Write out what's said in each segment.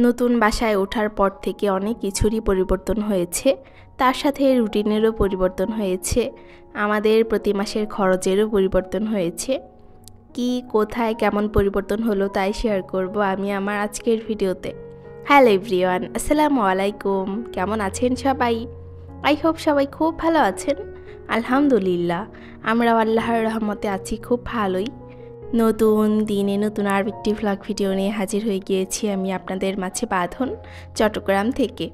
নতুন বাসায় ওঠার পর থেকে অনেক কিছুরই পরিবর্তন হয়েছে, তার সাথে রুটিনেরও পরিবর্তন হয়েছে, আমাদের প্রতি মাসের খরচেরও পরিবর্তন হয়েছে। কি কোথায় কেমন পরিবর্তন হলো তাই শেয়ার করব আমি আমার আজকের ভিডিওতে। হ্যালো এভরিওয়ান, আসসালামু আলাইকুম। কেমন আছেন সবাই? আই হোপ সবাই খুব ভালো আছেন। আলহামদুলিল্লাহ, আমরাও আল্লাহর রহমতে আছি খুব ভালোই। নতুন দিনে নতুন আর একটি ভ্লগ ভিডিও নিয়ে হাজির হয়ে গিয়েছি আমি আপনাদের মাঝে বাঁধন, চট্টগ্রাম থেকে।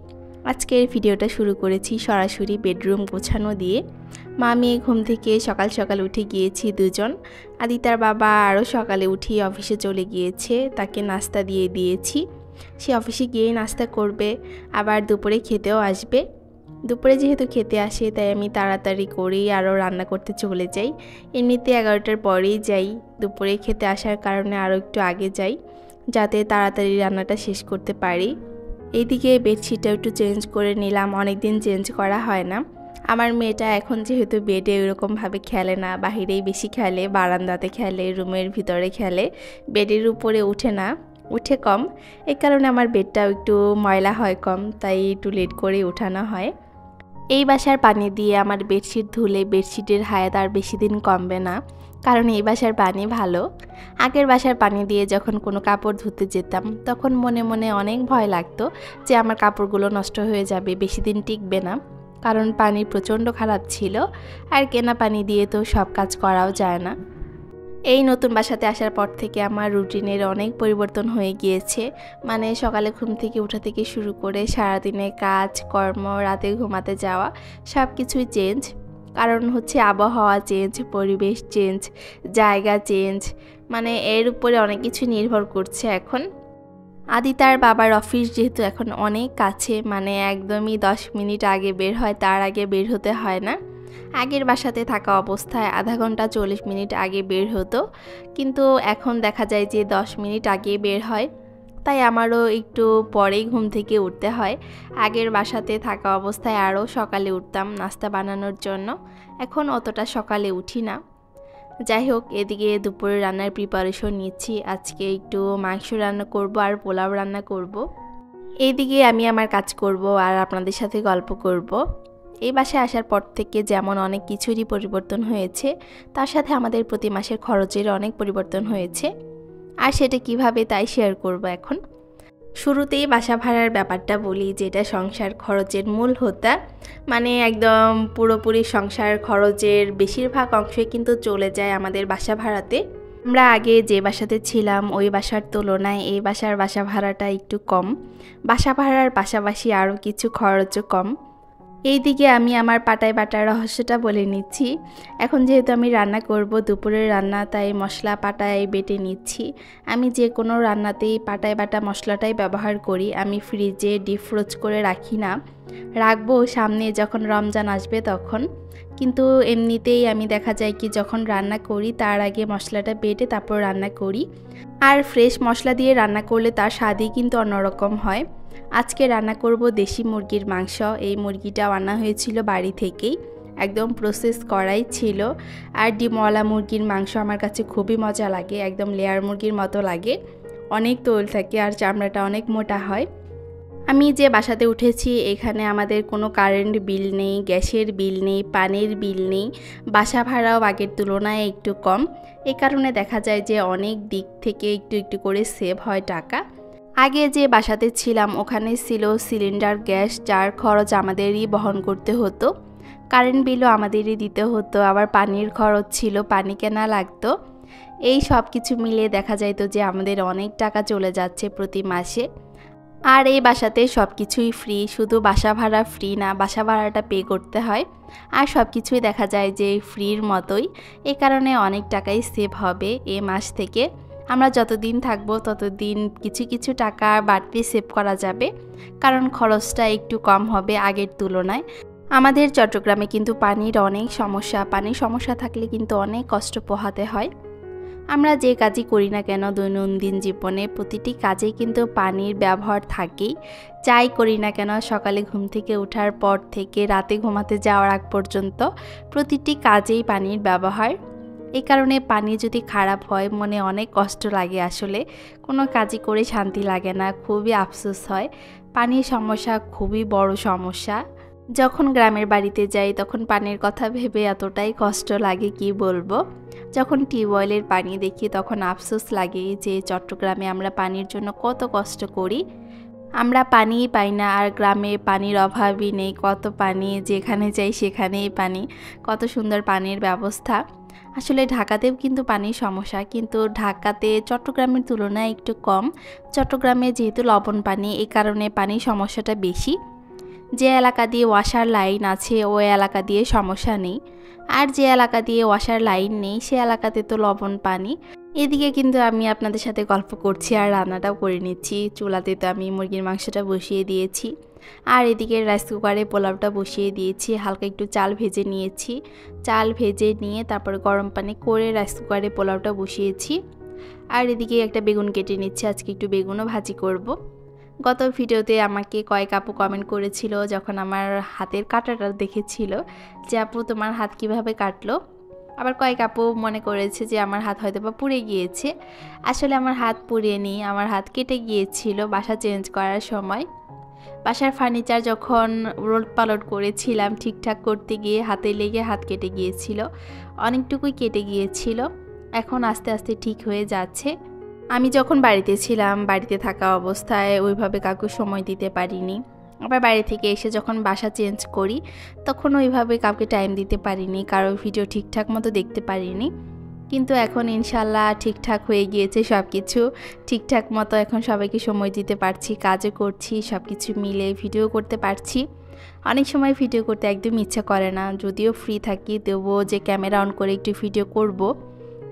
আজকের ভিডিওটা শুরু করেছি সরাসরি বেডরুম গোছানো দিয়ে। মা মেয়ে ঘুম থেকে সকাল সকাল উঠে গিয়েছি দুজন। আদিতার বাবা আরও সকালে উঠিয়ে অফিসে চলে গিয়েছে, তাকে নাস্তা দিয়ে দিয়েছি। সে অফিসে গিয়ে নাস্তা করবে, আবার দুপুরে খেতেও আসবে। দুপুরে যেহেতু খেতে আসে তাই আমি তাড়াতাড়ি করেই আরও রান্না করতে চলে যাই। এমনিতে 11টার পরেই যাই, দুপুরে খেতে আসার কারণে আরও একটু আগে যাই যাতে তাড়াতাড়ি রান্নাটা শেষ করতে পারি। এইদিকে বেডশিটটা একটু চেঞ্জ করে নিলাম, অনেক দিন চেঞ্জ করা হয় না। আমার মেয়েটা এখন যেহেতু বেডে ওরকমভাবে খেলে না, বাহিরেই বেশি খেলে, বারান্দাতে খেলে, রুমের ভিতরে খেলে, বেডের উপরে উঠে না, উঠে কম। এই কারণে আমার বেডটাও একটু ময়লা হয় কম, তাই একটু লেট করে উঠানো হয়। এই বাসার পানি দিয়ে আমার বেডশিট ধুলে বেডশিটের হায়াত আর বেশি দিন কমবে না, কারণ এই বাসার পানি ভালো। আগের বাসার পানি দিয়ে যখন কোনো কাপড় ধুতে যেতাম তখন মনে মনে অনেক ভয় লাগতো যে আমার কাপড়গুলো নষ্ট হয়ে যাবে, বেশি দিন টিকবে না, কারণ পানি প্রচণ্ড খারাপ ছিল। আর কেনা পানি দিয়ে তো সব কাজ করাও যায় না। এই নতুন বাসাতে আসার পর থেকে আমার রুটিনের অনেক পরিবর্তন হয়ে গিয়েছে। মানে সকালে ঘুম থেকে ওঠা থেকে শুরু করে সারাদিনে কাজ কর্ম, রাতে ঘুমাতে যাওয়া, সব কিছুই চেঞ্জ। কারণ হচ্ছে আবহাওয়া চেঞ্জ, পরিবেশ চেঞ্জ, জায়গা চেঞ্জ, মানে এর উপরে অনেক কিছু নির্ভর করছে এখন। আদিতার বাবার অফিস যেহেতু এখন অনেক কাছে, মানে একদমই 10 মিনিট আগে বের হয়, তার আগে বের হতে হয় না। আগের বাসাতে থাকা অবস্থায় আধা ঘন্টা 40 মিনিট আগে বের হতো, কিন্তু এখন দেখা যায় যে 10 মিনিট আগে বের হয়। তাই আমারও একটু পরেই ঘুম থেকে উঠতে হয়। আগের বাসাতে থাকা অবস্থায় আরও সকালে উঠতাম নাস্তা বানানোর জন্য, এখন অতটা সকালে উঠি না। যাই হোক, এদিকে দুপুরে রান্নার প্রিপারেশন নিচ্ছি। আজকে একটু মাংস রান্না করব আর পোলাও রান্না করব। এইদিকে আমি আমার কাজ করব আর আপনাদের সাথে গল্প করব। এই বাসায় আসার পর থেকে যেমন অনেক কিছুরই পরিবর্তন হয়েছে, তার সাথে আমাদের প্রতি মাসের খরচের অনেক পরিবর্তন হয়েছে। আর সেটা কিভাবে তাই শেয়ার করব এখন। শুরুতেই বাসা ভাড়ার ব্যাপারটা বলি, যেটা সংসার খরচের মূল হোতা। মানে একদম পুরোপুরি সংসার খরচের বেশিরভাগ অংশই কিন্তু চলে যায় আমাদের বাসা ভাড়াতে। আমরা আগে যে বাসাতে ছিলাম ওই বাসার তুলনায় এই বাসার বাসা ভাড়াটা একটু কম। বাসা ভাড়ার পাশাপাশি আরও কিছু খরচও কম। এইদিকে আমি আমার পাটায় বাটার রহস্যটা বলে নিচ্ছি। এখন যেহেতু আমি রান্না করব দুপুরের রান্না, তাই মশলা পাটায় বেটে নিচ্ছি। আমি যে কোনো রান্নাতেই পাটায় বাটা মশলাটাই ব্যবহার করি। আমি ফ্রিজে ডিপ ফ্রোজ করে রাখি না, রাখবো সামনে যখন রমজান আসবে তখন। কিন্তু এমনিতেই আমি দেখা যায় কি যখন রান্না করি তার আগে মশলাটা বেটে তারপর রান্না করি। আর ফ্রেশ মশলা দিয়ে রান্না করলে তার স্বাদই কিন্তু অন্যরকম হয়। আজকে রান্না করব দেশি মুরগির মাংস। এই মুরগিটাও আনা হয়েছিল বাড়ি থেকেই, একদম প্রসেস করাই ছিল। আর ডিমওয়ালা মুরগির মাংস আমার কাছে খুবই মজা লাগে, একদম লেয়ার মুরগির মতো লাগে, অনেক তৈল থাকে আর চামড়াটা অনেক মোটা হয়। আমি যে বাসাতে উঠেছি এখানে আমাদের কোনো কারেন্ট বিল নেই, গ্যাসের বিল নেই, পানির বিল নেই। বাসা ভাড়াও আগের তুলনায় একটু কম। এই কারণে দেখা যায় যে অনেক দিক থেকে একটু একটু করে সেভ হয় টাকা। আগে যে বাসাতে ছিলাম ওখানে ছিল সিলিন্ডার গ্যাস, যার খরচ আমাদেরই বহন করতে হতো। কারেন্ট বিলও আমাদেরই দিতে হতো, আবার পানির খরচ ছিল, পানি কেনা লাগতো। এই সব কিছু মিলিয়ে দেখা যাইতো যে আমাদের অনেক টাকা চলে যাচ্ছে প্রতি মাসে। আর এই বাসাতে সব কিছুই ফ্রি, শুধু বাসা ভাড়া ফ্রি না, বাসা ভাড়াটা পে করতে হয়। আর সব কিছুই দেখা যায় যে ফ্রির মতোই। এই কারণে অনেক টাকাই সেভ হবে এই মাস থেকে। আমরা যতদিন থাকবো ততদিন কিছু কিছু টাকা বাড়তি সেভ করা যাবে, কারণ খরচটা একটু কম হবে আগের তুলনায়। আমাদের চট্টগ্রামে কিন্তু পানির অনেক সমস্যা, পানির সমস্যা থাকলে কিন্তু অনেক কষ্ট পোহাতে হয়। আমরা যে কাজই করি না কেন দৈনন্দিন জীবনে প্রতিটি কাজেই কিন্তু পানির ব্যবহার থাকেই। যাই করি না কেন সকালে ঘুম থেকে ওঠার পর থেকে রাতে ঘুমাতে যাওয়ার আগ পর্যন্ত প্রতিটি কাজেই পানির ব্যবহার। এই কারণে পানি যদি খারাপ হয় মনে অনেক কষ্ট লাগে, আসলে কোনো কাজই করে শান্তি লাগে না, খুবই আফসোস হয়। পানির সমস্যা খুবই বড় সমস্যা। যখন গ্রামের বাড়িতে যাই তখন পানির কথা ভেবে এতটাই কষ্ট লাগে কি বলবো। যখন টিউবওয়েলের পানি দেখি তখন আফসোস লাগে যে চট্টগ্রামে আমরা পানির জন্য কত কষ্ট করি। আমরা পানিই পাই না, আর গ্রামে পানির অভাবই নেই, কত পানি, যেখানে যাই সেখানেই পানি, কত সুন্দর পানির ব্যবস্থা। আসলে ঢাকাতেও কিন্তু পানির সমস্যা, কিন্তু ঢাকাতে চট্টগ্রামের তুলনায় একটু কম। চট্টগ্রামে যেহেতু লবণ পানি, এই কারণে পানির সমস্যাটা বেশি। যে এলাকা দিয়ে ওয়াসার লাইন আছে ওই এলাকা দিয়ে সমস্যা নেই, আর যে এলাকা দিয়ে ওয়াসার লাইন নেই সে এলাকাতে তো লবণ পানি। এদিকে কিন্তু আমি আপনাদের সাথে গল্প করছি আর রান্নাটাও করে নিচ্ছি। চুলাতে তো আমি মুরগির মাংসটা বসিয়ে দিয়েছি, আর এদিকে রাইস কুকারে পোলাওটা বসিয়ে দিয়েছি। হালকা একটু চাল ভেজে নিয়েছি, চাল ভেজে নিয়ে তারপর গরম পানি করে রাইস কুকারে পোলাওটা বসিয়েছি। আর এদিকে একটা বেগুন কেটে নিচ্ছি, আজকে একটু বেগুনও ভাজি করব। গত ভিডিওতে আমাকে কয়েক আপু কমেন্ট করেছিল যখন আমার হাতের কাটাটা দেখেছিল যে আপু তোমার হাত কিভাবে কাটলো। আবার কয়েক আপু মনে করেছে যে আমার হাত হয়তো বা পুড়ে গিয়েছে। আসলে আমার হাত পুড়েনি, আমার হাত কেটে গিয়েছিল বাসা চেঞ্জ করার সময়। বাসার ফার্নিচার যখন উলট পালট করেছিলাম ঠিকঠাক করতে গিয়ে হাতে লেগে হাত কেটে গিয়েছিল, অনেকটুকুই কেটে গিয়েছিল। এখন আস্তে আস্তে ঠিক হয়ে যাচ্ছে। আমি যখন বাড়িতে ছিলাম, বাড়িতে থাকা অবস্থায় ওইভাবে কাউকে সময় দিতে পারিনি। আবার বাইরে থেকে এসে যখন বাসা চেঞ্জ করি তখন ওইভাবে কাউকে টাইম দিতে পারিনি, কারো ভিডিও ঠিকঠাক মতো দেখতে পারিনি। কিন্তু এখন ইনশাল্লাহ ঠিকঠাক হয়ে গিয়েছে সব কিছু, ঠিকঠাক মতো এখন সবাইকে সময় দিতে পারছি, কাজও করছি, সব কিছু মিলে ভিডিও করতে পারছি। অনেক সময় ভিডিও করতে একদম ইচ্ছা করে না, যদিও ফ্রি থাকি তবুও যে ক্যামেরা অন করে একটু ভিডিও করব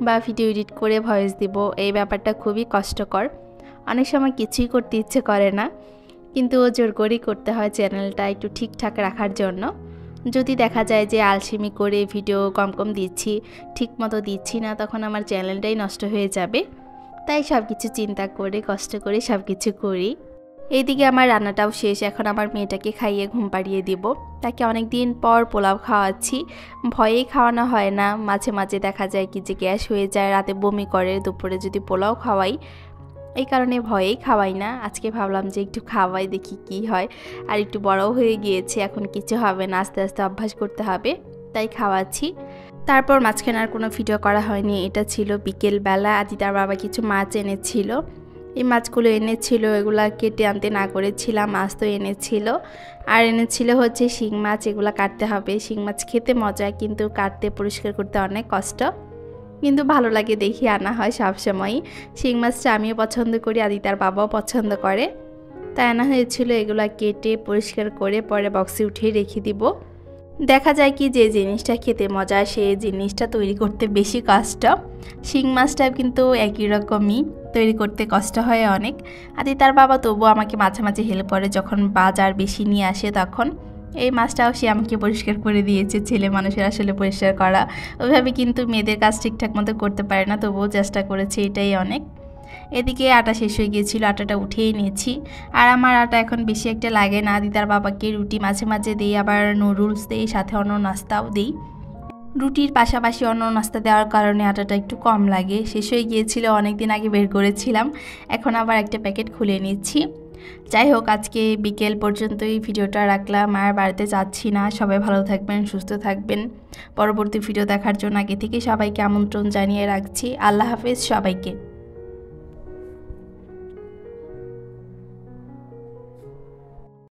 বা ভিডিও এডিট করে ভয়েস দিব, এই ব্যাপারটা খুবই কষ্টকর। অনেক সময় কিছুই করতে ইচ্ছে করে না, কিন্তু জোর করেই করতে হয় চ্যানেলটা একটু ঠিকঠাক রাখার জন্য। যদি দেখা যায় যে আলসেমি করে ভিডিও কম কম দিচ্ছি, ঠিক মতো দিচ্ছি না, তখন আমার চ্যানেলটাই নষ্ট হয়ে যাবে। তাই সব কিছু চিন্তা করে কষ্ট করে সব কিছু করি। এইদিকে আমার রান্নাটাও শেষ, এখন আমার মেয়েটাকে খাইয়ে ঘুম পাড়িয়ে দিব। তাকে অনেক দিন পর পোলাও খাওয়াচ্ছি, ভয়েই খাওয়ানো হয় না। মাঝে মাঝে দেখা যায় কি যে গ্যাস হয়ে যায়, রাতে বমি করে, দুপুরে যদি পোলাও খাওয়াই, এই কারণে ভয়েই খাওয়াই না। আজকে ভাবলাম যে একটু খাওয়াই দেখি কি হয়। আর একটু বড়ও হয়ে গিয়েছে, এখন কিছু হবে না, আস্তে আস্তে অভ্যাস করতে হবে, তাই খাওয়াচ্ছি। তারপর মাঝখানে আর কোনো ভিডিও করা হয়নি। এটা ছিল বিকেলবেলা, আদি তার বাবা কিছু মাছ এনেছিল। এই মাছগুলো এনেছিল, এগুলা কেটে আনতে না করেছিলাম, মাছ তো এনেছিল। আর এনেছিল হচ্ছে শিং মাছ, এগুলা কাটতে হবে। শিং মাছ খেতে মজা, কিন্তু কাটতে পরিষ্কার করতে অনেক কষ্ট, কিন্তু ভালো লাগে দেখি আনা হয় সবসময়ই। শিং মাছটা আমিও পছন্দ করি, আদি তার বাবাও পছন্দ করে, তাই আনা হয়েছিল। এগুলা কেটে পরিষ্কার করে পরে বক্সে উঠিয়ে রেখে দিব। দেখা যায় কি যে জিনিসটা খেতে মজা সেই জিনিসটা তৈরি করতে বেশি কষ্ট। শিং মাছটাও কিন্তু একই রকমই, তৈরি করতে কষ্ট হয় অনেক। আদি তার বাবা তবুও আমাকে মাঝে মাঝে হেল্প করে, যখন বাজার বেশি নিয়ে আসে তখন। এই মাছটাও সে আমাকে পরিষ্কার করে দিয়েছে। ছেলে মানুষের আসলে পরিষ্কার করা ওইভাবে কিন্তু মেয়েদের কাজ ঠিকঠাক মতো করতে পারে না, তবুও চেষ্টা করেছে, এটাই অনেক। এদিকে আটা শেষ হয়ে গিয়েছিল, আটাটা উঠিয়ে নিয়েছি। আর আমার আটা এখন বেশি একটা লাগে না। দিদার বাবাকে রুটি মাঝে মাঝে দিই, আবার নুডলস দিই, সাথে অন্য নাস্তাও দিই। রুটির পাশাপাশি অন্য নাস্তা দেওয়ার কারণে আটাটা একটু কম লাগে। শেষ হয়ে গিয়েছিল, অনেক দিন আগে বের করেছিলাম, এখন আবার একটা প্যাকেট খুলে নিচ্ছি। যাই হোক, আজকে বিকেল পর্যন্তই ভিডিওটা রাখলাম, আর বাড়িতে যাচ্ছি না। সবাই ভালো থাকবেন, সুস্থ থাকবেন। পরবর্তী ভিডিও দেখার জন্য আগে থেকে সবাইকে আমন্ত্রণ জানিয়ে রাখছি। আল্লাহ হাফেজ সবাইকে।